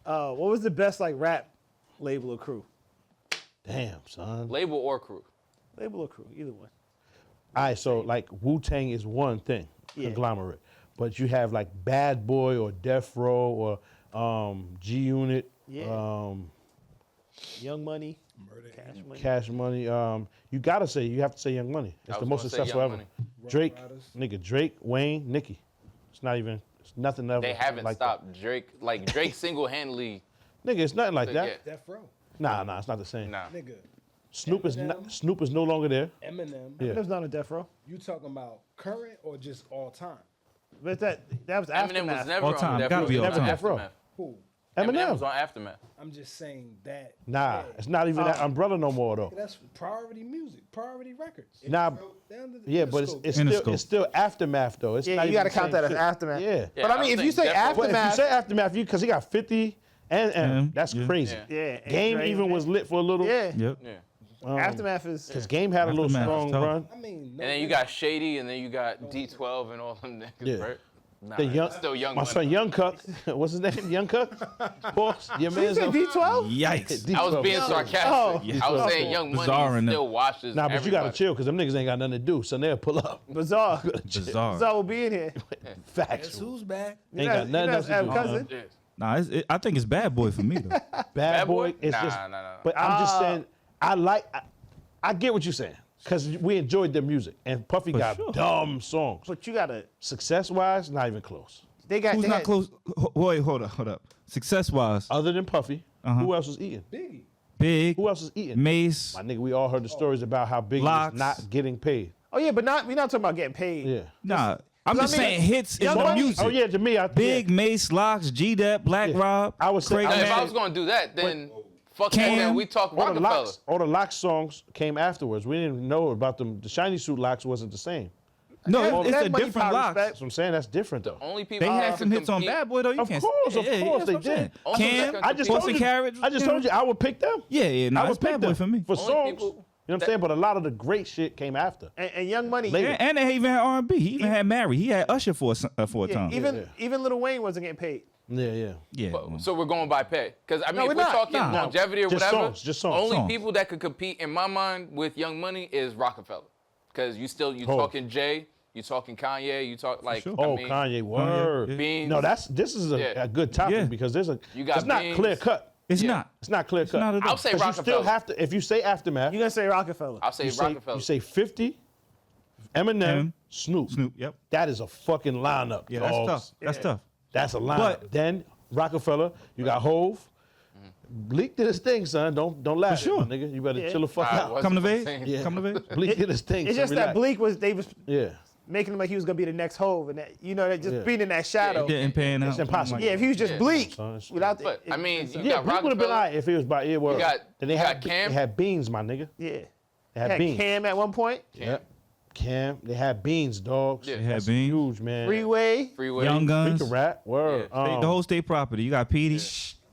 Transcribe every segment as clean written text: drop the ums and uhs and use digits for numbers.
What was the best like rap label or crew? Damn, son. Label or crew? Label or crew, either one. All right, so like Wu-Tang is one thing, conglomerate. But you have like Bad Boy or Death Row or G-Unit. Yeah. Young Money. Cash Money. You have to say Young Money. It's the most successful ever. Drake, Drake, Wayne, Nicki. It's nothing ever. They haven't like stopped that. Drake. Like Drake single-handedly. Nigga, it's nothing like that. Yeah. Death Row. Nah, it's not the same. Nah. Nigga. Snoop is no longer there. Eminem. Yeah. Eminem's not on death row. You talking about current or just all time? But that was Eminem Aftermath. was never All time. on Death Gotta Row. be He was all on time. Death Row. Aftermath. Who? Eminem was Eminem. on Aftermath. I'm just saying that. Nah, it's not even that umbrella no more though. That's priority music, priority records. Nah, Yeah, but it's Interscope. still Aftermath though. It's Yeah, not you even got to the count same that as shit. Aftermath. Yeah. Yeah, But I mean, if you say Death Row- But if you Aftermath, say Aftermath, because he got 50 and that's Yeah. crazy. Yeah. yeah, and Game Dre even was lit for a little. Yeah. Yep. Yeah. Aftermath is. Because Game had a little Aftermath strong was tough. run. I mean, And then you got Shady, and then you got D12 and all them niggas, Yeah. right? Nah, The young, it's still Young my Money. son Young Cuck. What's his name? Young Cuck? Boss, your Did you man's say D12? Yikes. I was being sarcastic. Oh. I was saying Young Bizarre Money in still watches Nah, but you gotta everybody. chill because them niggas ain't got nothing to do, so they'll pull up. Bizarre. Bizarre. Bizarre will be in here. Facts. Guess who's back? Ain't got nothing else to have do. cousin. Yeah. Nah, I think it's Bad Boy for me though. Bad Boy Boy? is Nah, just. nah. But I'm just saying, I get what you're saying because we enjoyed their music and Puffy got sure. dumb songs. But you gotta. Success-wise, not even close. They got. Who's they not had- close? Wait, hold up. Success wise, Other than Puffy, who else was eating? Biggie. Big, Who else was eating? Mace, My nigga, we all heard the stories about how Biggie Locks. was not getting paid. Oh yeah, but we're not talking about getting paid. Yeah. nah. I'm just I mean, saying hits in Young the Money- music. Oh yeah, to me, I Big, Mace, Locks, G-Dep, Black Yeah. Rob. I would say- Craig Now, if Mack. I was gonna do that, then fuck Cam, that. We talk all the Rockefeller. Locks, songs came afterwards. We didn't know about them. The Shiny Suit Locks wasn't the same. No, Yeah, it's that a money, different power, Locks. respect. That's what I'm saying. That's different though. Only people They that had could some hits on compete- Bad Boy though. You Of can't. course, yeah, of yeah, course that's they what I'm saying. did. Only Cam, people I just Horse told and you. Carriage. I just told you I would pick them. Yeah, no, I would it's Bad pick Boy them for me. for Only songs. people You know what I'm saying? But a lot of the great shit came after. And Young Money. Later. And they even had R&B. He even had Mary. He had Usher for a Yeah, time. even Lil Wayne wasn't getting paid. Yeah. Yeah. So we're going by pay. Because, I mean, No, if we're we're not. talking Nah. longevity or Just whatever, songs, just songs. only Songs. people that could compete in my mind with Young Money is Rockefeller. Because you talking Jay, you talking Kanye, you talk like, sure. Oh, I mean, Kanye, word. yeah. Beans. No, this is Yeah. a good topic Yeah. because You got it's not Beans. clear cut. It's Yeah. not. It's not clear cut. not at all. I'll say 'Cause you Rockefeller. still have to, if you say Aftermath, You're gonna say Rockefeller. I'll say you Rockefeller. say 50, Eminem, Snoop. Snoop. Yep. That is a fucking lineup. Yeah, that's dogs. tough. That's tough. That's a lineup. But- Then Rockefeller, you got Hove. Bleak did his thing, son. Don't laugh, For sure. my nigga. You better Yeah. chill the fuck Nah, out. what's Come to the Vegas. thing? Yeah. Come to Vegas. Bleak did his thing. It's son. just that Relax. they was Yeah. making him like he was gonna be the next Hove, and that that just Yeah. being in that shadow. Getting paying out. It's impossible. Yeah, if he was just Yeah. bleak Son, it's- without the, But, I mean, you Yeah, got Bleak would have been all Rockefeller. right if it was by ear word. got- Then they you had got Cam. They had Beans, my nigga. yeah. They had Had Beans. Cam at one point. Yep. Cam. They had Beans, dogs. Yeah. They had That's Beans. huge, man. Freeway. Freeway. Young We Guns. can rap. Word. Yeah. The whole state property. You got Petey,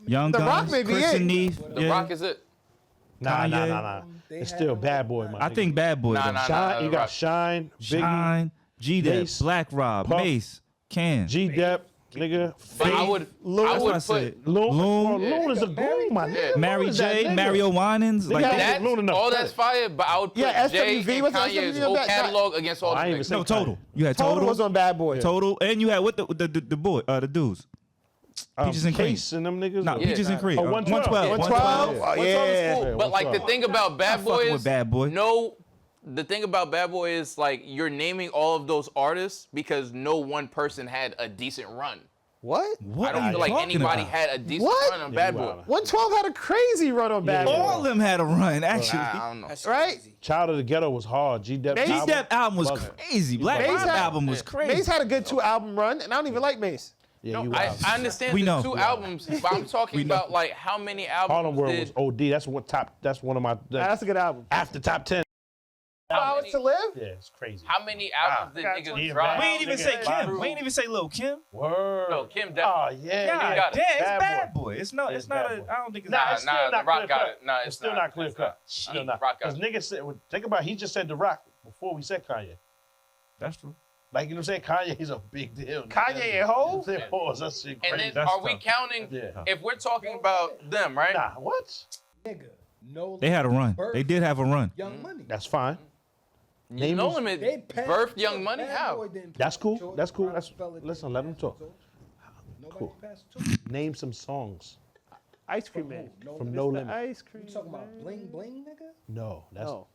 Young The Guns, Rock may be Chris it. and Neef. The Rock is it. Nah. Kanye. It's still Bad Boy, my I nigga. think Bad Boy. Nah, though. nah, Shine, you The got Rock. Shine, Biggie, Shine, G-Dep, Mace, Black Rob, Puff. Mace, Cam. G-Dep, nigga. But I Faith, would That's what I put said. Loon. Loon. Loon is a goon, my nigga. Mary Loon is that J, nigga. Mario Winans. Like got that. that. Loon enough all credit. that's fire, but I would put Yeah, Jay SWV, and what's Kanye's SWV whole about? catalog against all I ain't the even niggas. say No, Total. You had Total Total. was on Bad Boy. Total, and you had what the boy, the dudes. Peaches and Cream. Case and them niggas. Nah, Yeah, Peaches and Cream. Oh, 112. 112. Oh, 112 is yeah. cool. But like the thing about Bad Not Boy fucking is with Bad Boy. no. The thing about Bad Boy is like you're naming all of those artists because no one person had a decent run. What? What I don't are you feel like talking anybody about? had a decent What? run on Yeah, Bad you Boy. wild. 112 had a crazy run on Bad Boy. All of them had a run, actually. I don't know. Right? Child of the Ghetto was hard. G-Dep. G-Dep album was Bugging. crazy. Black Mace Rob had- album was crazy. Mace had a good 2-album run, and I don't even like Mace. Yeah, you I wild. understand We the know. two albums, but I'm talking about like how many Harlem albums World did was OD. That's one of my That's a good album. after top 10. 2 Hours to Live? Yeah, it's crazy. how many albums did got niggas 20. drop? We ain't even say Nigga, Kim. We ain't even say Lil Kim. Word. No, Kim Oh definitely. yeah. God, got it. yeah, it's Bad Bad Boy. Boy. It's not. It's It's not. Bad Boy. I don't think it's. Nah, Nah, it's still nah, not The Rock clear got cut. it. Nah, It's it's still not. not clear It's cut. not. Still not. Rock got Because it. niggas said, think about it, he just said The Rock before we said Kanye. That's true. Like, you know what I'm saying? Kanye's a big deal. Kanye and Hov? Pause. That shit And crazy. then are we counting, if we're talking about them, right? Nah, what? Nigga, no. They had a run. Birth They did have a run. Young Money. That's fine. No Limit They passed birthed the Young Money. Bad How? Boy didn't That's pass cool. the torch. That's cool. That's Rockefeller listen. didn't Let him pass talk. the torch. Nobody Cool. passed the torch. Name some songs Ice Cream Man. from No Mr. Limit. Ice Cream. You talking about Man. bling bling, nigga? No, that's No,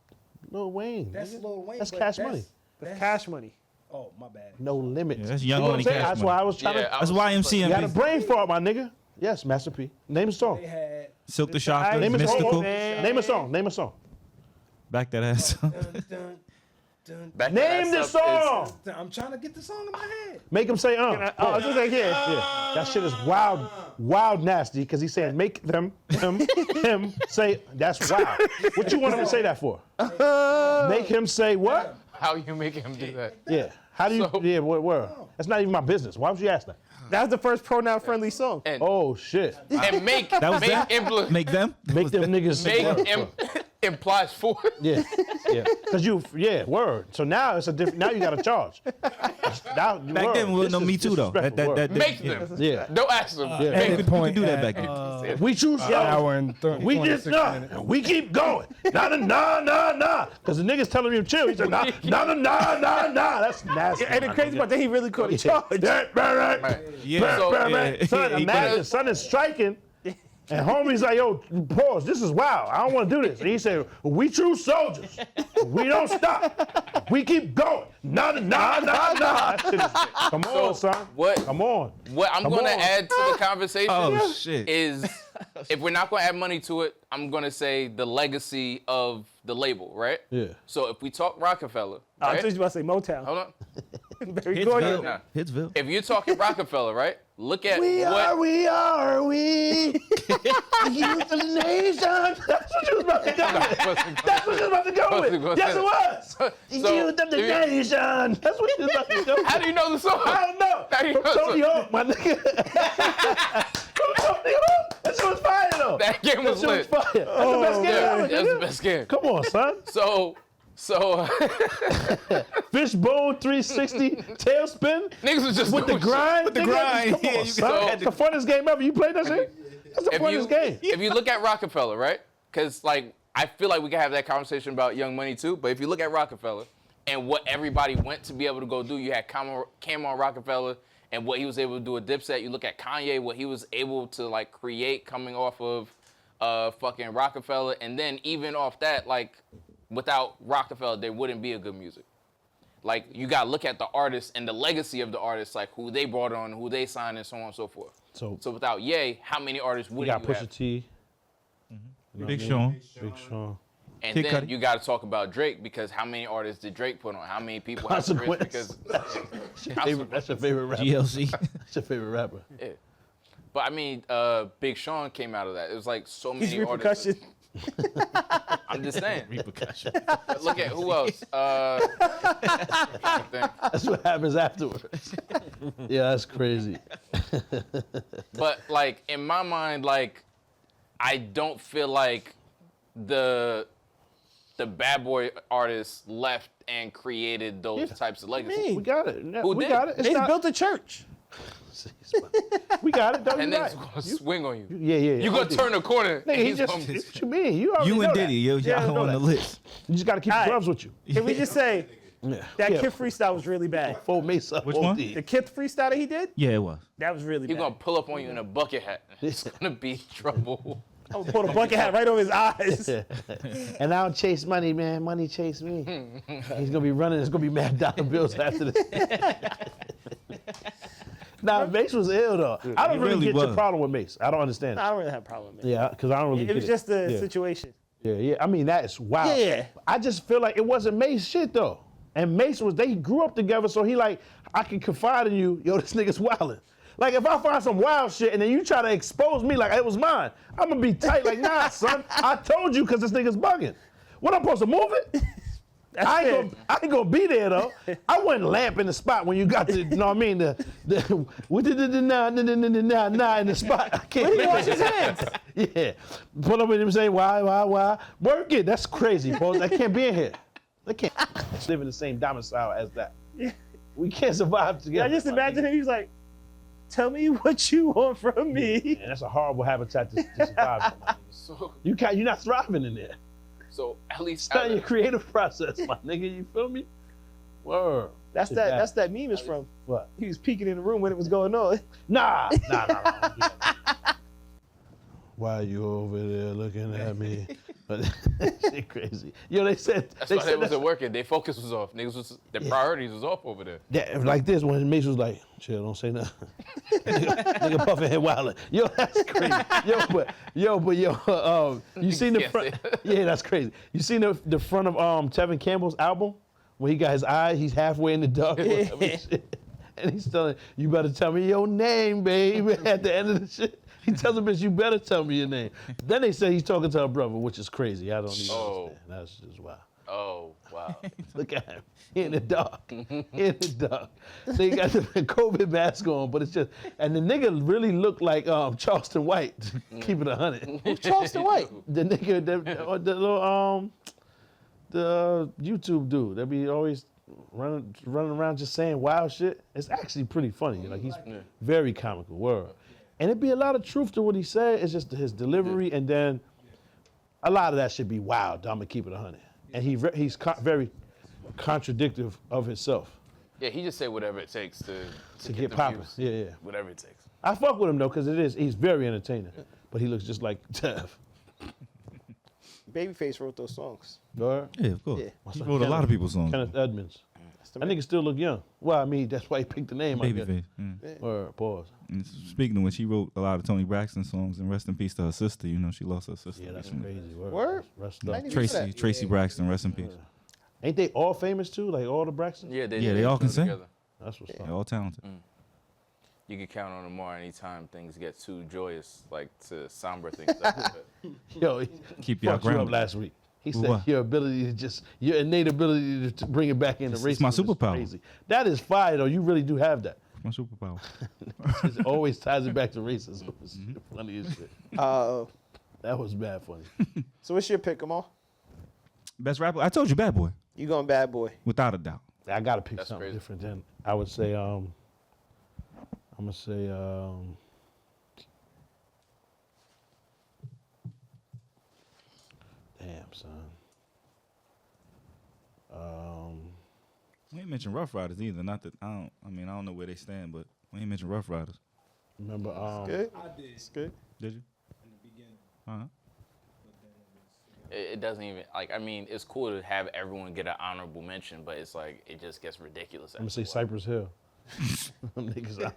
Lil Wayne. That's nigga. Lil Wayne. That's but Cash Money. that's Cash Money. Oh, my bad. No Limit. Yeah, that's Young You know what Money, I'm saying? Cash That's Money. why I was trying to. That's YMC You and had a Beast. brain fart, my nigga. Yes, Master P. Name a song. They had Silk the Mr. Shocker, Ice Name a Mystical. song. Man. Name a song. Name a song. Back that ass up. dun, dun, dun, Back Name that the up is- song. dun. I'm trying to get the song in my head. Make him say Oh, I was just like, yeah. Yeah, that shit is wild nasty, because he's saying make him say that's wild. What you want him to say that for? Make him say what? How you making him do that? Yeah. How do you, So- yeah, where? That's not even my business. Why would you ask that? That was the first pronoun-friendly song. And, Oh, shit. and make That was make that? impl- Make them? Make them niggas say make word. implies for. Yeah, yeah. Because word. So now it's a different, now you got to charge. Now, Back then, we no Me Too, though. Make yeah. them. Yeah. Don't ask them. Yeah. Make You them. could do that back then. We choose Hour and 30, We just 26 nah. minutes. We keep going. Nah. Because the niggas telling him chill. He said nah. That's nasty. And the crazy part, that he really caught a charge. Right. Yeah. So- Son, he imagine did. son is striking, and homie's like, yo, pause. This is wild. I don't want to do this. And he said, we true soldiers. We don't stop. We keep going. Nah. That shit is, come on, son. what- Come on. What I'm Come going to on. add to the conversation Oh, shit. is, if we're not going to add money to it, I'm going to say the legacy of the label, right? Yeah. So if we talk Rockefeller, I right? was just about to say Motown. Hold on. Very good. Nah. Hitsville. If you're talking Rockefeller, right? Look at We what. are. The youth of the nation. That's what you was about to go with. That's what you was about to go with. Yes, it was. The So, youth of the if you- nation. That's what you was about to go with. How do you know the song? I don't know. How do you From know the Tony song? Hawk, my nigga. From Tony Hawk. That shit was fire, though. That game was That lit. shit was fire. That's the best game Yeah, ever, that's the nigga. best game. Come on, son. So Fishbone 360 tailspin niggas was just with the doing shit. grind. With the nigga. grind, Come yeah, on, you son. got- That's the funnest game ever. You played that shit? That's the funnest game. If you look at Rockefeller, right? Because like I feel like we can have that conversation about Young Money too. But if you look at Rockefeller and what everybody went to be able to go do, you had Cameron Rockefeller and what he was able to do with Dipset. You look at Kanye, what he was able to like create coming off of fucking Rockefeller, and then even off that, like without Rockefeller, there wouldn't be a good music. Like you gotta look at the artists and the legacy of the artists, like who they brought on, who they signed, and so on and so forth. So So without Ye, how many artists we would got you Pusha have? T. Big Sean. Big Sean. And Kid then Cudi. you got to talk about Drake, because how many artists did Drake put on? How many people have careers? Consequence. Because That's your favorite rapper. GLC. That's your favorite rapper. yeah. But I mean, Big Sean came out of that. It was like so many His artists. repercussion. I'm just saying. Repercussion. Look at who else. That's what happens afterwards. Yeah, that's crazy. But like in my mind, like I don't feel like the bad boy artists left and created those types of legacies. We got it. Who we did? got it. It's They not, built a church. we got it. Don't And you then right. it's gonna swing on you. Yeah. You gonna turn the corner. Nigga, and he he's just, gonna what you mean? You already You know and that. Diddy, yo, Yeah, I y'all know on the that. list. You just got to keep All the right. gloves with you. Can we just say Yeah. that yeah. Kid freestyle was really bad? Full Mesa. Which one? The Kid freestyle that he did, Yeah, it was. that was really He's bad. gonna pull up on you in a bucket hat. It's gonna be trouble. I would pull the bucket hat right over his eyes. And I don't chase money, man. Money chase me. He's gonna be running. It's gonna be mad dollar bills after this. Nah, Mace was ill though. I don't He really really get your was. problem with Mace. I don't understand. I don't really have a problem with it. Yeah, because I don't really It get was just the yeah. situation. Yeah. I mean, that is wild. Yeah. I just feel like it wasn't Mace shit though. And Mace they grew up together, so he like, I can confide in you. Yo, this nigga's wildin'. Like if I find some wild shit and then you try to expose me like it was mine, I'm gonna be tight like, nah, son. I told you because this nigga's bugging. What I'm supposed to move it? I ain't gonna be there though. I wasn't lamping the spot when you got the, you know what I mean? With the nah in the spot. I can't. Where did he wash his hands? Yeah. Put up with him saying why? Work it. That's crazy, boy. I can't be in here. I can't live in the same domicile as that. Yeah. We can't survive Yeah, together. I just my imagine nigga. him. He's like, "Tell me what you want from me." And that's a horrible habitat to survive in. my nigga. So, You're not thriving in there. so at least Start your creative process, my nigga. You feel me? Word. That's Shit that. bad. That's that meme is from. What? He was peeking in the room when it was going on. Nah. Why you over there looking at me? But shit crazy. Yo, they said that's they why they said wasn't working. Their focus was off. Their priorities was off over there. that, like this when Mace was like, chill, don't say nothing. nigga puffing head wildin'. Yo, that's crazy. You seen the Can't front? say that. Yeah, that's crazy. You seen the front of Tevin Campbell's album when he got his eye, he's halfway in the dark. And he's telling, you better tell me your name, baby. At the end of the shit, he tells the bitch, you better tell me your name. Then they say he's talking to her brother, which is crazy. I don't even understand. That's just wild. Oh, wow. Look at him. He in the dark. He in the dark. So he got the COVID mask on, but it's just, and the nigga really looked like Charleston White, keep it 100. Who's Charleston White? The nigga, the little, the YouTube dude that be always running around just saying wild shit. It's actually pretty funny. Like he's very comical. Word. And it'd be a lot of truth to what he said. It's just his delivery, and then a lot of that should be wild. I'm gonna keep it 100. And he's very contradictive of himself. Yeah, he just said whatever it takes to get the popping. views. Yeah. Whatever it takes. I fuck with him though, cause he's very entertaining. But he looks just like Tev. Babyface wrote those songs. Word. Yeah, of course. Yeah. He wrote a lot of people's songs. Kenneth Edmonds. That's the That man. nigga still look young. Well, I mean, that's why he picked the name. I guess. Babyface. Yeah. Word. Pause. And speaking of which, she wrote a lot of Tony Braxton songs, and rest in peace to her sister. You know, she lost her sister. Yeah, that's recently. crazy. Word. Word? Rest I up. didn't even know that. Tracy Braxton, rest in peace. Ain't they all famous too? Like all the Braxtons? Yeah, they all can go sing. together. That's what's They're up. all talented. You can count on Lamar anytime things get too joyous, like to somber things. Yo, he Keep y'all fucked you up grounded. last week. He said What? your innate ability to bring it back into racism. It's my is superpower. Crazy. That is fire though. You really do have that. My superpower. It always ties it back to racism. It's funny as shit. That was bad funny. So what's your pick, Amal? Best rapper? I told you, Bad Boy, You going Bad Boy? without a doubt. I gotta pick That's something crazy. different then. I would say I'm gonna say damn son. We ain't mentioned Rough Riders either. Not that I don't know where they stand, but we ain't mentioned Rough Riders. Remember Good. I did It's good. Did you? in the beginning. Uh-huh. It doesn't even like. I mean, it's cool to have everyone get an honorable mention, but it's like it just gets ridiculous. I'm gonna say after a while. Cypress Hill. Them niggas out.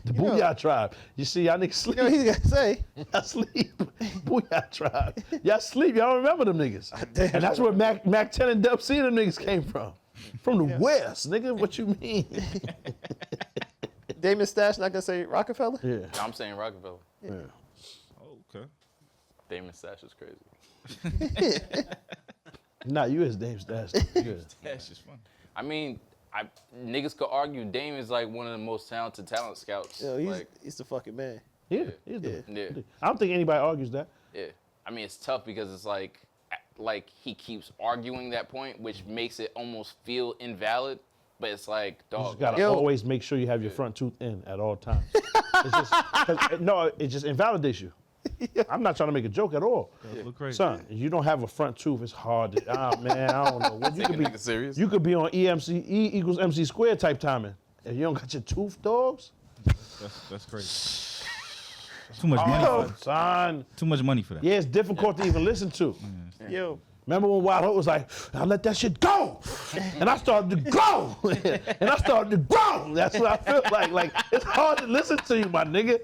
The Booyah Tribe. You see, y'all niggas sleep. You know what he's gonna say? Y'all sleep. Booyah Tribe. Y'all sleep. Y'all remember them niggas. And that's where Mac 10 and Dub C them niggas came from. From the West, nigga. What you mean? Damon Stash not gonna say Rockefeller? Yeah. No, I'm saying Rockefeller. Yeah. Oh, okay. Damon Stash is crazy. Nah, you is Dame Stash. Good. That's just fun. I mean, niggas could argue Dame is like one of the most talented talent scouts. Yo, like, he's the fucking man. Yeah, he's the- yeah. I don't think anybody argues that. yeah. I mean, it's tough because it's like he keeps arguing that point, which makes it almost feel invalid. But it's like, You dog. just gotta Yo. always make sure you have your front tooth in at all times. It just invalidates you. I'm not trying to make a joke at all. Look crazy. Son, if you don't have a front tooth, it's hard to, man, I don't know. What you Taking could be, niggas serious. you could be on E equals MC squared type timing. If you don't got your tooth, dogs, That's crazy. Too much money for that. son. Too much money for that. Yeah, it's difficult to even listen to. Yo, Remember when Wild Hope was like, "Now let that shit go," and I started to grow, and I started to grow. That's what I feel like. Like it's hard to listen to you, my nigga.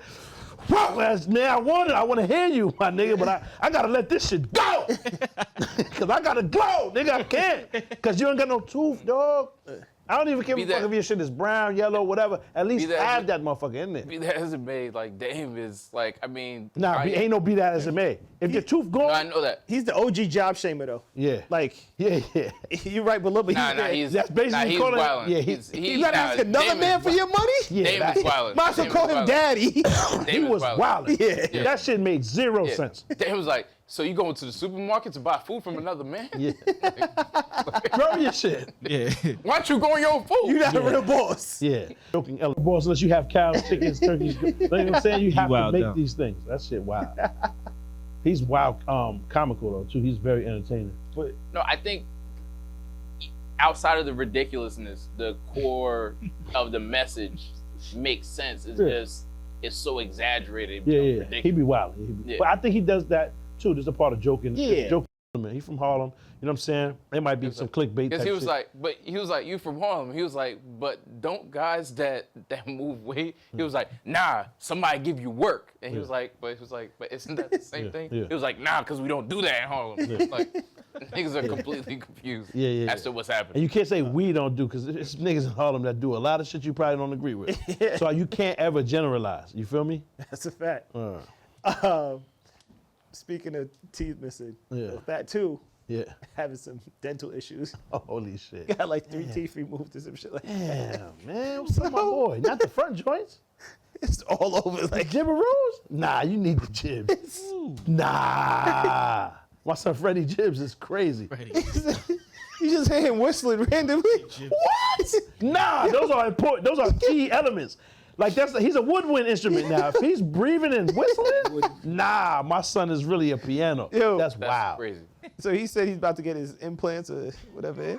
Whoa, man, I want to hear you, my nigga, but I gotta let this shit go, cause I gotta glow, nigga. I can't, cause you ain't got no tooth, dog. I don't even give a fuck if your shit is brown, yellow, whatever. At least have that motherfucker in there. Be that as it may, like Dame is like, I mean. Nah, ain't no be that as it may. If your tooth gone, No, I know that. he's the OG job shamer though. yeah, Like, yeah. you right below, but Nah, he's he's That's basically he's calling- wildin'. yeah, he's you gotta ask another Dame man is for your money? Yeah, Dame that- is wildin'. Might as well Dame call is him wildin'. daddy. Dame He is was wildin'. wildin'. Yeah. That shit made zero Yeah. sense. Dame was like, So you going to the supermarket to buy food from another man? Yeah. Grow your shit. Yeah. Why don't you go on your own food? You're not a real boss. Yeah. Joking boss, unless you have cows, chickens, turkeys. You know what I'm saying? You have to wild make out. these things. That shit wild. He's wild, comical though too. He's very entertaining. But No, I think outside of the ridiculousness, the core of the message makes sense. It's just it's so exaggerated. It becomes ridiculous. he be wild. Yeah. But I think he does that too. There's a part of joking. Yeah. Joking. He's from Harlem. You know what I'm saying? It might be some clickbait. Because type he was shit. like, but he was like, you from Harlem? He was like, but don't guys that move weight? He was like, nah, somebody give you work. And he was like, but isn't that the same thing? Yeah. He was like, nah, because we don't do that in Harlem. Like, niggas are completely confused as to what's And happening. you can't say we don't do, because it's niggas in Harlem that do a lot of shit you probably don't agree with. So you can't ever generalize. You feel me? That's a fact. Speaking of teeth missing, that too, having some dental issues. Holy shit. Got like 3 teeth removed or some shit like that. Damn, man. What's up, my boy? Not the front joints? It's all over. Like Like, Jibbaroos? Nah, you need the jibs. Nah. My son Freddie Jibs is crazy. you just hear him whistling randomly. What? Nah, those are important. Those are key elements. Like he's a woodwind instrument now. If he's breathing and whistling, nah, my son is really a piano. Yo, that's That's wild. crazy. So he said he's about to get his implants or whatever.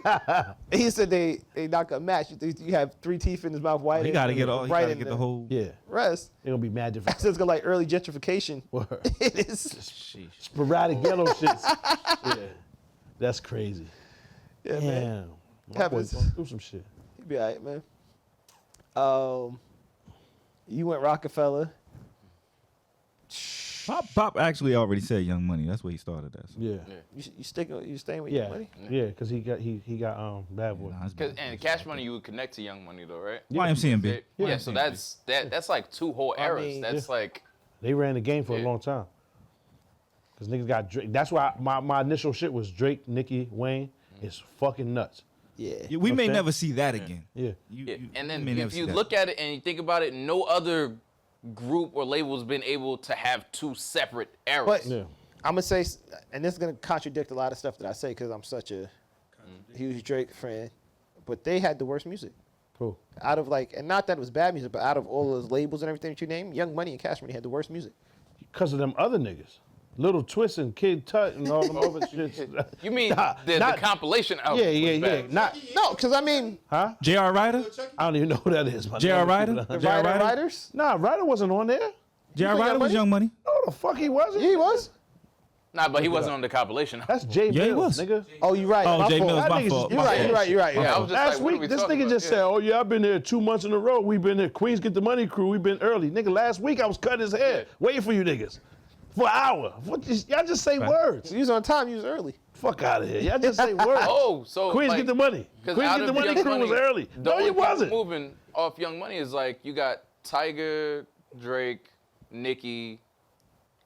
And he said they not gonna match. You have 3 teeth in his mouth, white. He gotta get all. He right gotta in get the whole. Yeah, rest. they're gonna be mad different. So it's got like early gentrification. Word. It is. Sheesh. Sporadic yellow shits. Yeah, that's crazy. Yeah, Damn. man. My boy Happens. going through some shit. He'll be all right, man. You went Rockefeller. Pop actually already said Young Money. That's where he started at. So. Yeah, You staying with yeah, your money? yeah, because he got Bad Boy. Nah, it's And Cash Money, you would connect to Young Money though, right? YMCMB. Yeah, so that's like 2 whole eras. mean, That's like They ran the game for a Yeah. long time. Because niggas got Drake. That's why my initial shit was Drake, Nicki, Wayne. It's fucking nuts. Yeah. Yeah, we may Okay. never see that again. Yeah. and then may never if see you that. look at it and you think about it, no other group or label has been able to have 2 separate eras. But Yeah. I'm gonna say, and this is gonna contradict a lot of stuff that I say because I'm such a huge Drake fan. But they had the worst music. Cool. Out of like, and not that it was bad music, but out of all those labels and everything that you named, Young Money and Cash Money had the worst music. Because of them other niggas. Little Twist and Kid Tut and all them other shit. You mean Nah, the not- compilation album? Yeah. was bad. Not, No, because I mean, huh? J.R. Ryder? I don't even know who that is. my J.R. nigga. Ryder? the J.R. Ryder? Riders. Nah, Ryder wasn't on there. J.R. think Ryder Young was Money? Young Money. No, the fuck he wasn't. Yeah, he was. Nah, but he wasn't on the compilation album. That's Jay Yeah, he Mills, was. nigga. Oh, you're right. Oh, My Jay fault. Mills, That my nigga's- fault. You're my right. fault. You're right. You're right. Yeah, I was just Last like, what are week, we this talking nigga about? just said, "Oh yeah, I've been there 2 months in a row. We've been there. Queens Get the Money crew. We've been early, nigga. Last week I was cutting his hair, Yeah. waiting for you niggas, for an hour. Y'all just say words. You was on time. You was early. Fuck out of here. Y'all just say words. Oh, so Queens like, Get the Money. 'cause Queens out Get the of Money Young crew was early. The No, only you people wasn't. moving off Young Money is like you got Tiger, Drake, Nicki,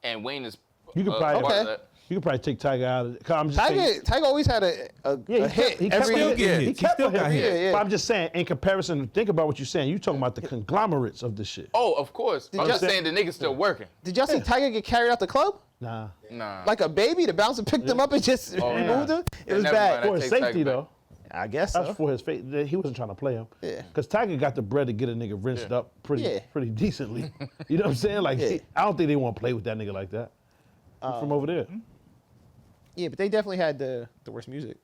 and Wayne is. You could part probably, of that. you could probably take Tiger out of it. 'Cause I'm just saying, Tiger always had a Yeah, hit he kept every still year. getting He hits. He kept still a got hit. hits. Yeah. But I'm just saying, in comparison, think about what you're saying. You talking about the conglomerates of this shit. Oh, of course. I'm y'all just say- saying the nigga's still working. Did y'all see Tiger get carried out the club? Nah. Nah. Like a baby? The bouncer picked him up and just removed him? It was Never bad. mind, For I his take safety, Tiger back. though. I guess That's so. for his face. He wasn't trying to play him. Yeah. Because Tiger got the bread to get a nigga rinsed up pretty decently. You know what I'm saying? Like, Yeah. I don't think they want to play with that nigga like that. He's from over there. Yeah, but they definitely had the worst music.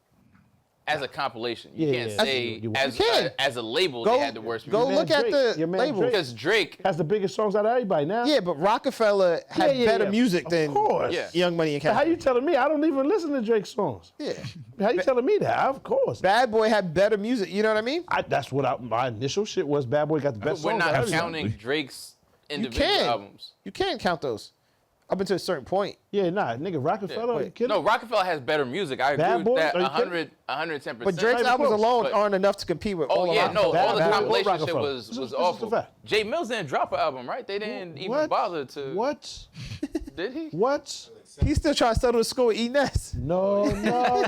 As a compilation, you Yeah, can't yeah. say You as can. As a label Go- they had the worst go music. look at Drake, the your man label. Drake. Because Drake, Has the biggest songs out of everybody now. Yeah, but Rockefeller had better music than Of course. Yeah. Young Money and How Cash. you telling me? I don't even listen to Drake songs. Yeah. How you telling me that? Of course. Bad Boy had better music. You know what I mean? That's what my initial shit was. Bad Boy got the best we're songs. out not of everybody. counting Drake's individual can. albums. You can count those up until a certain point. Yeah, nah, nigga, Rockefeller, are you kidding? No, Rockefeller has better music. I agree Bad with Boys? that Are you 110%. But Drake's even albums close. alone But- aren't enough to compete with all Oh of yeah, no, Rockefeller. all the Bad Boy or compilation shit Rockefeller? was This is awful. a fact. Jay Mills didn't drop an album, right? They didn't even What? bother to. What? Did he? What? He's still trying to settle the score with E-Ness. No. Nah,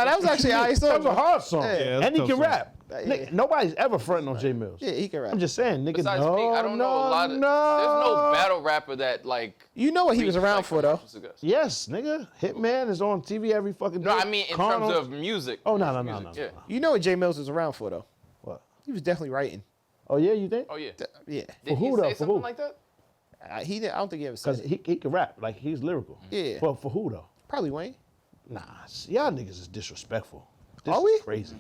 that was actually a high That song. was a hard song. Yeah, that's And he a can tough song. rap. Nigga, nobody's ever fronting on J Mills. Yeah, he can rap. I'm just saying, nigga. Besides no, Meek, I don't know a lot of. no. There's no battle rapper that like. You know what he was reached, around like, for though. commercial success. Yes, nigga. Hitman is on TV every fucking day. No, I mean in terms of music. Oh no. Yeah. You know what J Mills was around for though. What? He was definitely writing. Oh yeah, you think? Oh yeah. Yeah. Did who he though? say For something who? like that? He didn't. I don't think he ever said Because it. he can rap, like he's lyrical. Yeah. But for who though? Probably Wayne. Nah, y'all niggas is disrespectful. This Are we? is crazy.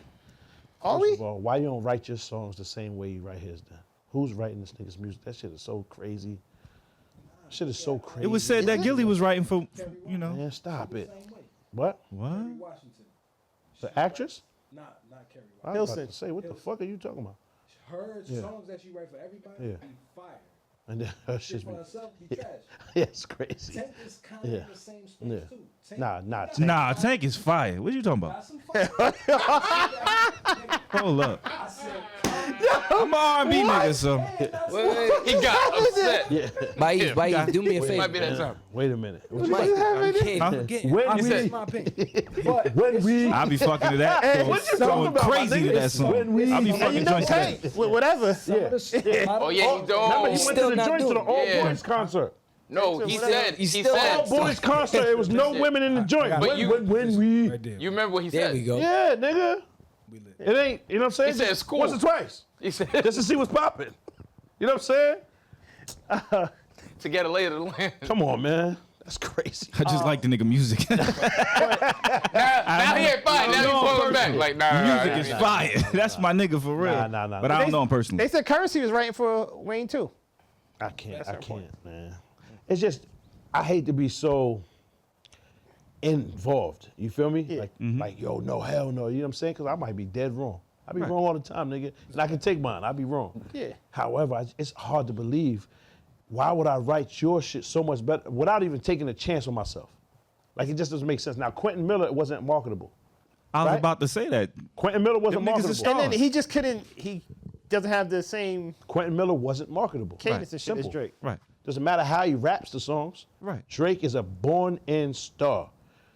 Are First we? of all, why you don't write your songs the same way you write his then? Who's writing this nigga's music? That shit is so crazy. Shit is so crazy. It was said that Gilly was writing for you know. Man, stop it. What? What? Washington. The actress? Not Kerry I Washington. was about Hilson. to say, what the fuck are you talking about? Her Yeah. songs that she write for everybody Yeah. be fire. And then her Shit shit's for be, herself be trash. yeah, it's crazy. Tank is kind of Yeah. in the same space Yeah. too. Tank, Nah, Tank. Nah, Tank is fire. What you talking about? got some fire. Hold up. I said, I'm an R&B nigga, so. He got upset. Yeah. Why do me a It might favor? be that time. Wait a minute. What Mike, you- I'm kidding. Huh? Again, When I we- said my opinion. But when we I be fucking to that. Hey, so what you it's talking going about, my crazy to nigga? that song. When we- I be And fucking You know joints to Tank. that. Whatever. yeah. Oh yeah, he Remember, don't. he went Still to the not joint to doing the it. all Yeah. boys concert. No, he said. He still said. All boys concert. It was no women in the joint. But When we. right there. You remember what he There said? we go. Yeah, nigga. We lit. It ain't. You know what I'm saying? He said Just school. Once or twice, He said just to see what's popping. You know what I'm saying? to get a lay of the land. Come on, man. That's crazy. I just like the nigga music. Now he ain't fine. Now know he's him pulling back. Like nah. Music is fire. That's my nigga for real. Nah. But I don't know him personally. They said Currency was writing for Wayne too. I can't, That's our man. It's just, I hate to be so involved. You feel me? Yeah. Like, yo, no, hell no. You know what I'm saying? Because I might be dead wrong. I be wrong all the time, nigga. And I can take mine. I be wrong. Yeah. However, it's hard to believe. Why would I write your shit so much better without even taking a chance on myself? Like, it just doesn't make sense. Now, Quentin Miller, it wasn't marketable. I was right? about to say that. Quentin Miller wasn't Them niggas marketable. is And then Stars. he just couldn't. He doesn't have the same Quentin Miller wasn't marketable. cadence and shit as Simple. Drake. Right. Doesn't matter how he raps the songs. Right. Drake is a born-in star.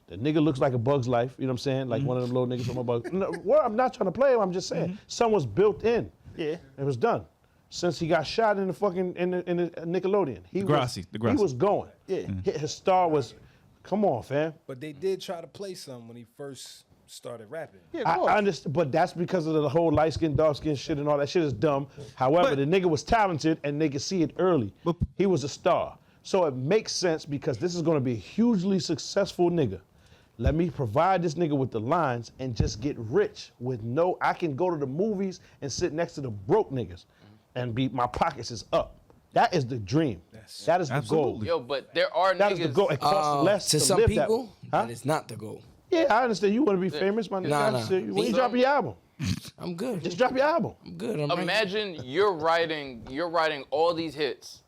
The nigga looks like a Bug's Life. You know what I'm saying? Like one of them little niggas from a Bug's. No, well, I'm not trying to play him. I'm just saying. Son was built in. Yeah. It was done. Since he got shot in the fucking in the Nickelodeon, Degrassi. he was going. Yeah. His star was. Come on, fam. But they did try to play some when he first started rapping. Yeah, of course. I understand, but that's because of the whole light skin, dark skin shit and all that shit is dumb. However, But- the nigga was talented and they could see it early. But- He was a star. So it makes sense because this is gonna be a hugely successful nigga. Let me provide this nigga with the lines and just get rich with I can go to the movies and sit next to the broke niggas and my pockets is up. That is the dream. That is the Absolutely. Yo, but there are goal. That is the goal. niggas. It costs less To to some live people, that. that is not the goal. Yeah, I understand. You want to be famous, my nigga. Nah, I nah. understand. When you Me? drop your album, I'm good. just drop your album. I'm good. I'm right. Imagine you're writing all these hits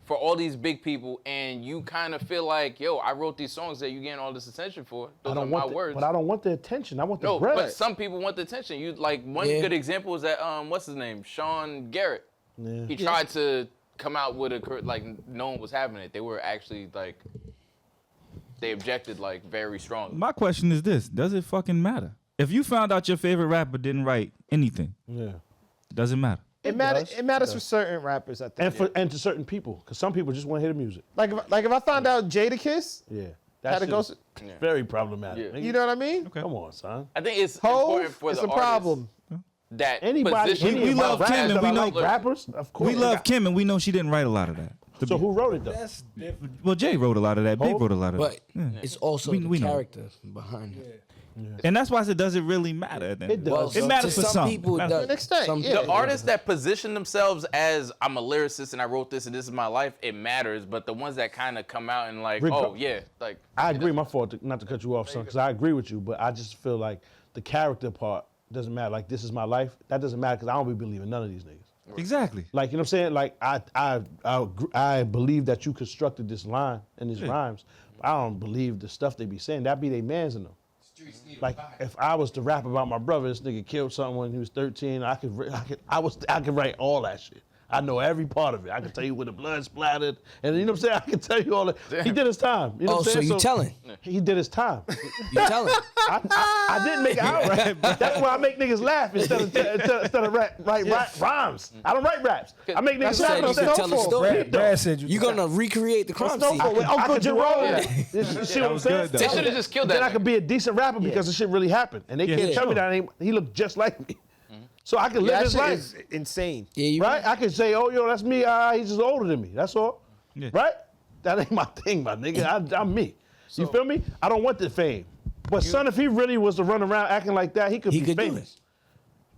for all these big people, and you kind of feel like, yo, I wrote these songs that you getting all this attention for. Those are my words. But I don't want the attention. I want the No, bread. but some people want the attention. You like one Yeah. good example is that what's his name, Sean Garrett. Yeah. He tried to come out with like no one was having it. They were actually like they objected like very strongly. My question is this: does it fucking matter? If you found out your favorite rapper didn't write anything, Yeah. does it matter? It matters. It matters for certain rappers, I think. And to certain people, because some people just want to hear the music. Like if I found out Jadakiss Yeah. had to That go, shit is very problematic. Yeah. nigga. you know what I mean? Come on, son. I think it's important Hove, for it's the a problem. that Anybody, position any we of my love rappers Kim and that we I know- like rappers, of course. We love Kim and we know she didn't write a lot of that. So who wrote it though? That's different. Well, Jay wrote a lot of that. Big Hov? wrote a lot of But that. it's also We the know. character behind it. And that's why I said, does it really matter? at the end It of the does. day? Well, It matters to for some. people, Matters- it To an extent, some yeah. the people- artists that position themselves as I'm a lyricist and I wrote this and this is my life, it matters. But the ones that kind of come out and like, oh yeah, like I agree. My fault, not to cut you off, son, because I agree with you. But I just feel like the character part doesn't matter. Like this is my life. That doesn't matter because I don't be believing none of these niggas. Exactly. Like, you know what I'm saying? Like, I believe that you constructed this line and these rhymes. But I don't believe the stuff they be saying. That be they mans in them. Like, if I was to rap about my brother, this nigga killed someone when he was 13, I could write all that shit. I know every part of it. I can tell you where the blood splattered, and you know what I'm saying. I can tell you all that. He did his time. You know what I'm saying? So you telling? He did his time. You telling? I didn't make it outright. That's why I make niggas laugh instead of write rhymes. I don't write raps. I make niggas laugh. You instead. can tell the story. Brad said You're gonna recreate the crime scene. Snowfall with I Uncle could do Jerome. all of that. You see what I'm saying? good, though. They should have just killed that. Then I nigga. could be a decent rapper because the shit really happened, and they can't tell me that he looked just like me. So I can live That his shit life. is insane. Yeah, you Right? I can say, oh, yo, that's me. He's just older than me. That's all. Yeah. Right? That ain't my thing, my nigga. I'm me. You feel me? I don't want the fame. But son, if he really was to run around acting like that, he could be could do famous.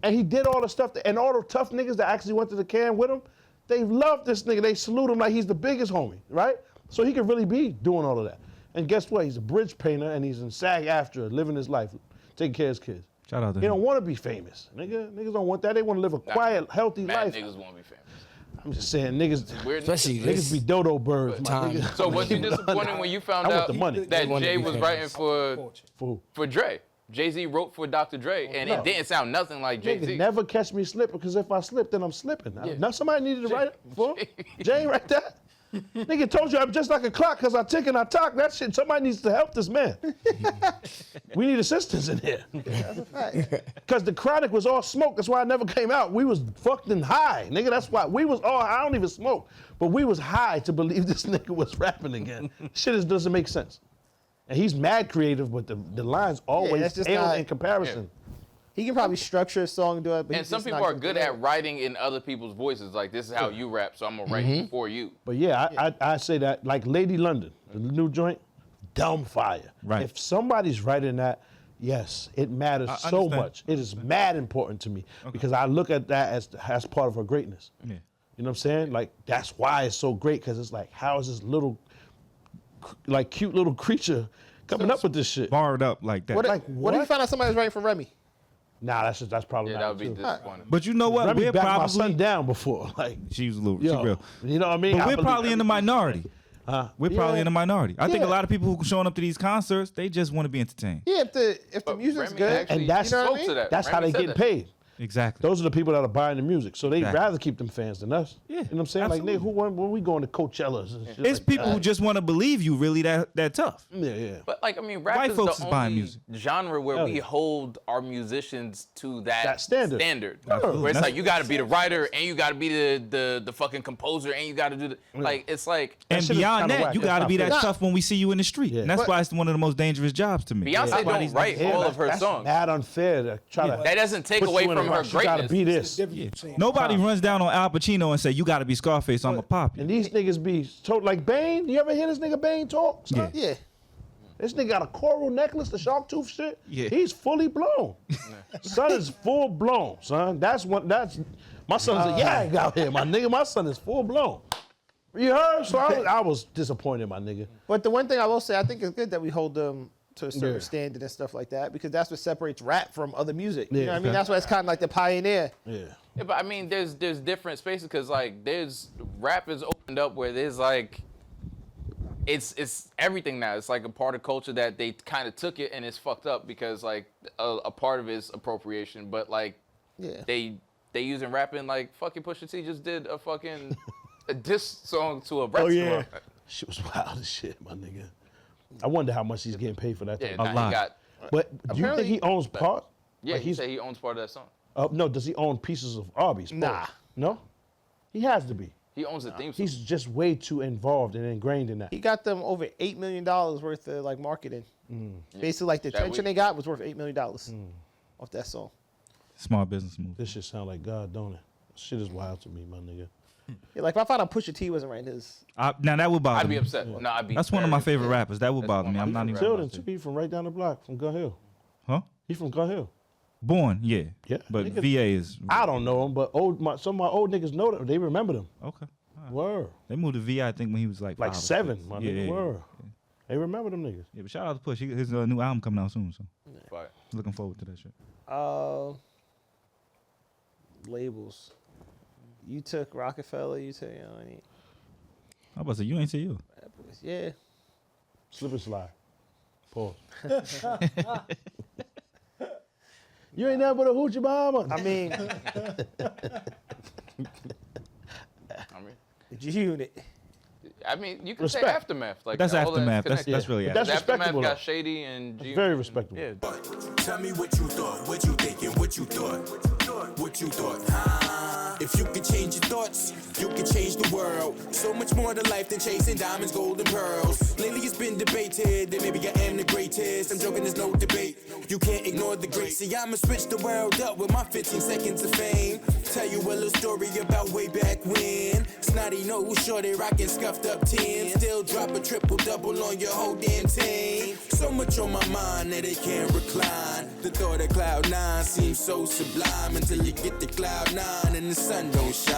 And he did all the stuff, and all the tough niggas that actually went to the can with him, they love this nigga. They salute him like he's the biggest homie, right? So he could really be doing all of that. And guess what? He's a bridge painter, and he's in SAG-AFTRA, living his life, taking care of his kids. Shout out to He him. don't want to be famous. Niggas don't want that. They want to live a quiet, healthy Mad life. niggas want to be famous. I'm just saying, niggas, Weird. Especially niggas this be dodo birds, my time. nigga. So was you disappointed when you found I want out the money. that wanna Jay be was famous. writing for Fool. Dre? Jay-Z wrote for Dr. Dre, and it didn't sound nothing like Nigga, Jay-Z. never catch me slipping, because if I slip, then I'm slipping. Yeah. Now somebody needed to write it for Jay right there. Nigga told you I'm just like a clock because I tick and I talk. That shit, somebody needs to help this man. We need assistance in here. Because the Chronic was all smoke. That's why I never came out. We was fucking high. Nigga, that's why. We was all, I don't even smoke. But we was high to believe this nigga was rapping again. Shit doesn't make sense. And he's mad creative, but the lines always that's just fail not- in comparison. He can probably structure a song and do it, but And he's some just people not are gonna good do at it. writing in other people's voices. Like, this is how you rap, so I'm going to write for you. But yeah, I say that, like Lady London, the new joint, dumb fire. Right. If somebody's writing that, yes, it matters I so understand. much. It is mad important to me because I look at that as part of her greatness. Yeah. You know what I'm saying? Like, that's why it's so great, because it's like, how is this little, like, cute little creature coming up with this shit? Barred up like that. What, Like, what if you what? found out somebody was writing for Remy? Nah, that's probably Yeah, not that would be too. disappointing. But you know what? Remy We're backed my son probably down before. Like, she was a little yo, she real. you know what I mean? But I we're believe probably in the everything. minority. We're probably Yeah. in the minority. I think a Yeah. lot of people who showing up to these concerts, they just want to be entertained. Yeah, if the But music's Remy good, actually And that's- you know what I spoke mean? to that. That's how Remy they said get that. paid. Exactly. Those are the people that are buying the music. So they'd Exactly. rather keep them fans than us. Yeah, You know what I'm saying? Like, absolutely. nigga, when we going to Coachellas and shit It's like people that. who just want to believe you really that tough. Yeah. But like, I mean, rap White is folks the is buying only music. genre where Hell we yeah. hold our musicians to that standard. Absolutely. Where it's That's- like, you got to be the writer, and you got to be the fucking composer, and you got to do the, like, it's like, And shit is beyond kinda that, whack. you That's got to not be that fair. tough when we see you in the street. Yeah. And that's But- why it's one of the most dangerous jobs to me. Beyonce That's why don't these write niggas- all of her that's songs. mad unfair to try to. That doesn't take put away you in from a her box. You gotta greatness. be It's this. different between Nobody runs down on Al Pacino and say, you got to be Scarface, I'm a pop you. And these niggas be told like Bane. You ever hear this nigga Bane talk? Son? Yeah. Yeah. This nigga got a coral necklace, the shark tooth shit. Yeah. He's fully blown. Son is full blown, son. That's my son's a yag out here, my nigga. My son is full blown. You heard? So I was disappointed, my nigga. But the one thing I will say, I think it's good that we hold them to a certain Yeah. standard and stuff like that, because that's what separates rap from other music. You Yeah. know what I mean? That's why it's kind of like the pioneer. Yeah. Yeah, but I mean, there's different spaces because like there's rap is opened up where there's like it's everything now. It's like a part of culture that they kind of took it and it's fucked up because like a part of it is appropriation, but like Yeah. they using rapping like fucking Pusha T just did a fucking a diss song to a restaurant. Shit was wild as shit, my nigga. I wonder how much he's getting paid for that. Yeah, thing. now lot. he got. But do you think he owns part? Yeah, Like he said he owns part of that song. No, does he own pieces of Arby's? Nah. No? He has to be. He owns the theme song. He's just way too involved and ingrained in that. He got them over $8 million worth of like marketing. Basically, like the That attention week. they got was worth $8 million off that song. Small business move. This shit sound like God, don't it? Shit is wild to me, my nigga. Yeah, like if I found out Pusha T wasn't writing his, Now that would bother I'd be me. upset. No, I'd be. That's one of my favorite rappers. That would That's bother one me. of I'm my not even. favorite Tilden, too. He from right down the block, from Gun Hill. Huh? He from Gun Hill. Born, yeah. Yeah. But Nigga- VA is. I don't know him, but some of my old niggas know them. They remember them. Okay. Word. They moved to VA, I think, when he was like Like 5 or 7, 6. my Yeah, nigga. yeah, Word. They remember them niggas. Yeah, but shout out to Push. His new album coming out soon, so Fire. looking forward to that shit. labels. You took Roc-a-fella, you took, I was about to say, you ain't say you. Bad Boys. Yeah. Slip and slide. Pause. You ain't nothing but a hoochie mama. I mean, G-Unit. I mean, you can Respect. say aftermath. Like That's all of aftermath. connected. That's really But that's aftermath. Aftermath respectable, got though. Shady and G. very respectable. Yeah. Tell me what you thought, what you thinking, what you thought, what you thought. If you could change your thoughts, you could change the world. So much more to life than chasing diamonds, gold, and pearls. Lately it's been debated that maybe I am the greatest. I'm joking, there's no debate. You can't ignore the great. See, I'ma switch the world up with my 15 seconds of fame. Tell you a little story about way back when. Snotty nose, shorty rockin' scuffed up 10. Still drop a triple-double on your whole damn team. So much on my mind that it can't recline. The thought of Cloud 9 seems so sublime until you get to Cloud 9 and the sun don't shine.